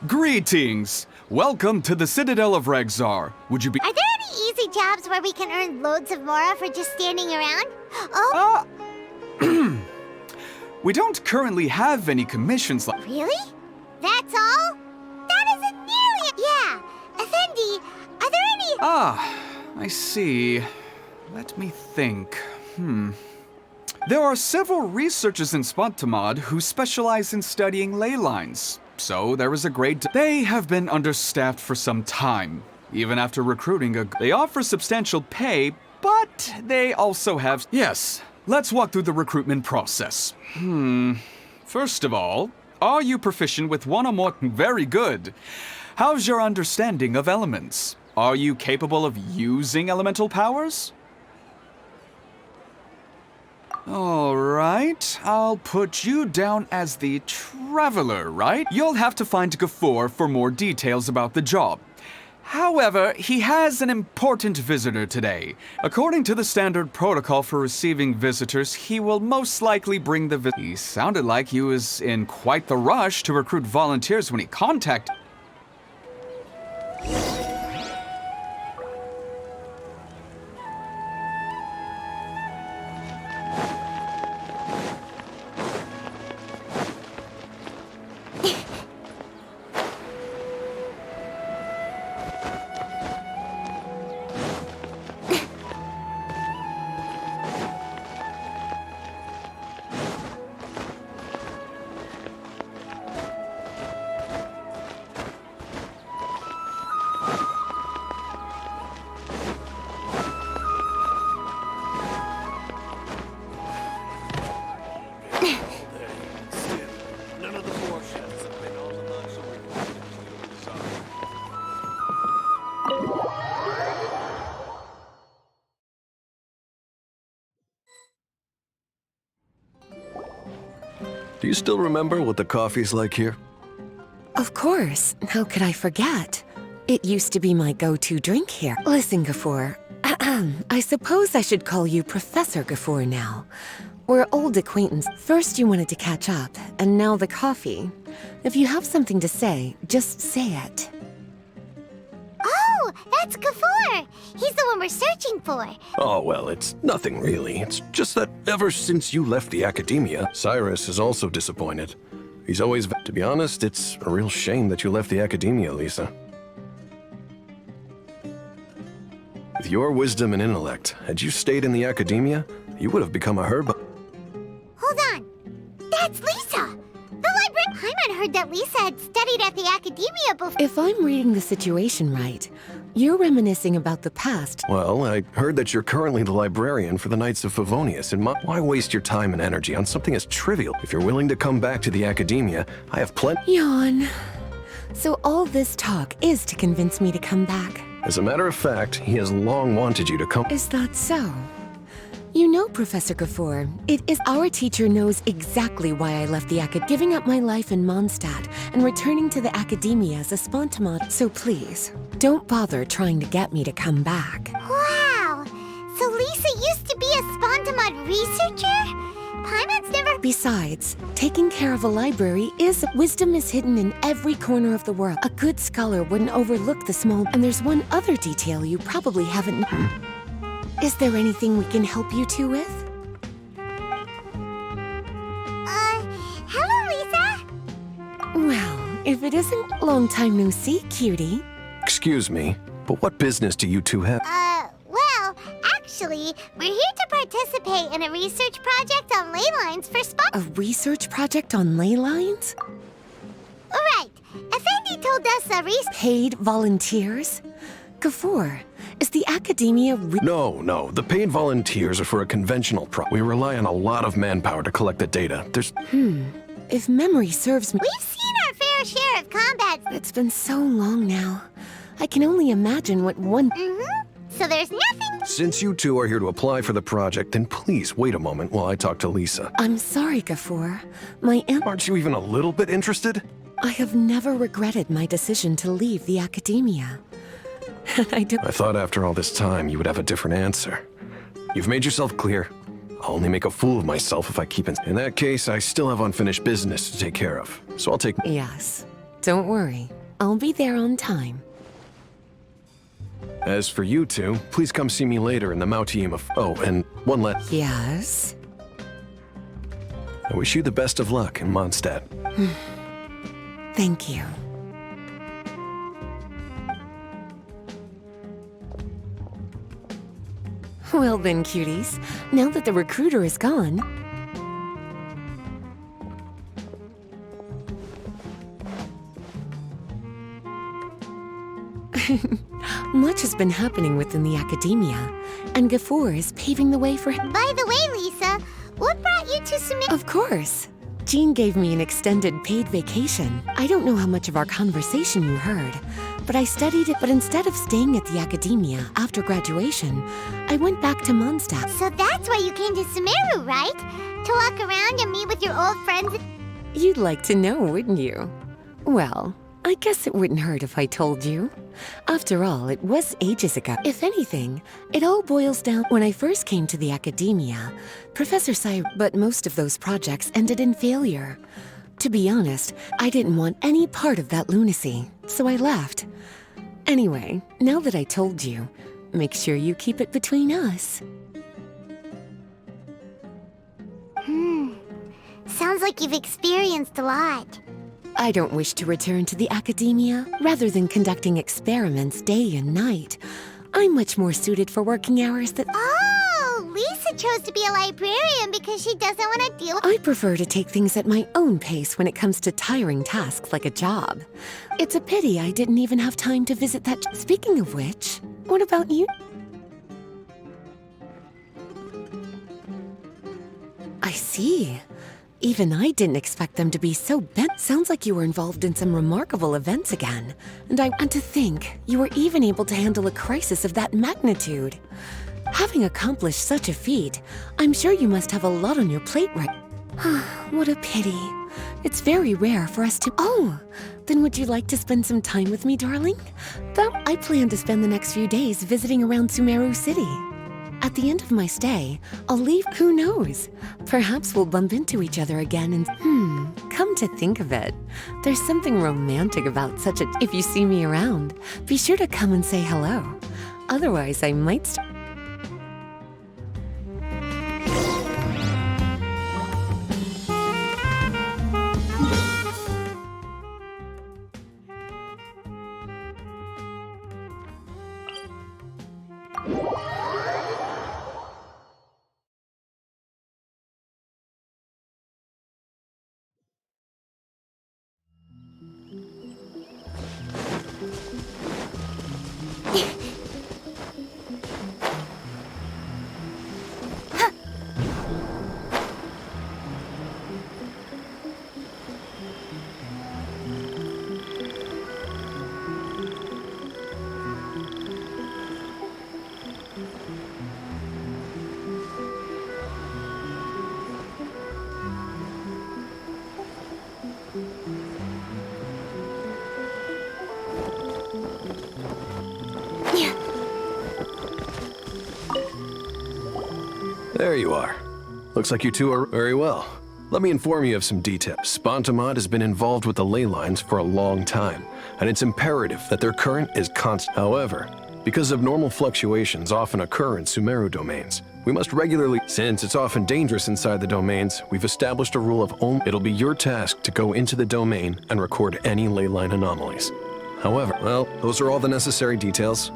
Greetings! Welcome to the Citadel of Regzar. Would you be— Are there any easy jobs where we can earn loads of mora for just standing around? Oh, We don't currently have any commissions like— really? That's all? That isn't nearly— Yeah, Effendi, are there any— Ah, I see. Let me think. There are several researchers in Spontamod who specialize in studying ley lines. So there is a great— They have been understaffed for some time. Even after recruiting they offer substantial pay, but they also have— Yes, let's walk through the recruitment process. First of all, are you proficient with one or more— Very good. How's your understanding of elements? Are you capable of using elemental powers? All right, I'll put you down as the traveler, right? You'll have to find Gafoor for more details about the job. However, he has an important visitor today. According to the standard protocol for receiving visitors, he will most likely bring the He sounded like he was in quite the rush to recruit volunteers when he contacted— Do you still remember what the coffee's like here? Of course. How could I forget? It used to be my go-to drink here. Listen, Gafoor. I suppose I should call you Professor Gafoor now. We're old acquaintance. First you wanted to catch up, and now the coffee. If you have something to say, just say it. Oh, that's Gafoor! He's the one we're searching for. Oh, well, it's nothing really. It's just that ever since you left the academia, Cyrus is also disappointed. He's always— To be honest, it's a real shame that you left the academia, Lisa. With your wisdom and intellect, had you stayed in the academia, you would have become a herb. Hold on. That's Lisa! The librarian— Paimon heard that Lisa had studied at the academia before— If I'm reading the situation right, you're reminiscing about the past. Well, I heard that you're currently the librarian for the Knights of Favonius, and why waste your time and energy on something as trivial? If you're willing to come back to the academia, I have plenty— Yawn. So all this talk is to convince me to come back. As a matter of fact, he has long wanted you to come— Is that so? You know, Professor Gafoor, it is— Our teacher knows exactly why I left the giving up my life in Mondstadt and returning to the academia as a Spontamod. So please, don't bother trying to get me to come back. Wow! So Lisa used to be a Spontamod researcher? Paimon's never— Besides, taking care of a library is— Wisdom is hidden in every corner of the world. A good scholar wouldn't overlook the small— And there's one other detail you probably haven't— Is there anything we can help you two with? Hello, Lisa? Well, if it isn't long time no see, cutie. Excuse me, but what business do you two have? Well, actually, we're here to participate in a research project on ley lines for A research project on ley lines? Right. Effendi told us Paid volunteers? Gafoor, is the academia No, the paid volunteers are for a conventional We rely on a lot of manpower to collect the data. If memory serves me— We've seen our fair share of combat. It's been so long now. I can only imagine what one— So there's nothing— Since you two are here to apply for the project, then please wait a moment while I talk to Lisa. I'm sorry, Gafoor. Aren't you even a little bit interested? I have never regretted my decision to leave the academia. I thought after all this time you would have a different answer. You've made yourself clear. I'll only make a fool of myself if I keep in that case, I still have unfinished business to take care of. So I'll take— Yes. Don't worry, I'll be there on time. As for you two, please come see me later in the Mauteum of... Oh, and one last... Yes? I wish you the best of luck in Mondstadt. Thank you. Well then, cuties, now that the recruiter is gone... Much has been happening within the academia, and Gafoor is paving the way for him. By the way, Lisa, what brought you to Sumer? Of course. Jean gave me an extended paid vacation. I don't know how much of our conversation you heard, but I studied it. But instead of staying at the academia after graduation, I went back to Mondstadt. So that's why you came to Sumeru, right? To walk around and meet with your old friends? You'd like to know, wouldn't you? Well, I guess it wouldn't hurt if I told you. After all, it was ages ago. If anything, it all boils down... When I first came to the academia, Professor Cyrus... But most of those projects ended in failure. To be honest, I didn't want any part of that lunacy, so I left. Anyway, now that I told you, make sure you keep it between us. Sounds like you've experienced a lot. I don't wish to return to the academia. Rather than conducting experiments day and night, I'm much more suited for working hours that... Oh, Lisa chose to be a librarian because she doesn't want to deal with... I prefer to take things at my own pace when it comes to tiring tasks like a job. It's a pity I didn't even have time to visit that... Speaking of which, what about you? I see. Even I didn't expect them to be so bent. Sounds like you were involved in some remarkable events again. And to think, you were even able to handle a crisis of that magnitude. Having accomplished such a feat, I'm sure you must have a lot on your plate right... What a pity. It's very rare for us to... Oh, then would you like to spend some time with me, darling? I plan to spend the next few days visiting around Sumeru City. At the end of my stay, I'll leave... Who knows? Perhaps we'll bump into each other again and... come to think of it, there's something romantic about such a... If you see me around, be sure to come and say hello. Otherwise, I might... There you are. Looks like you two are very well. Let me inform you of some details. Spontamod has been involved with the ley lines for a long time, and it's imperative that their current is constant. However, because abnormal fluctuations often occur in Sumeru domains, we must regularly... Since it's often dangerous inside the domains, we've established a rule of only... It'll be your task to go into the domain and record any ley line anomalies. However, well, those are all the necessary details.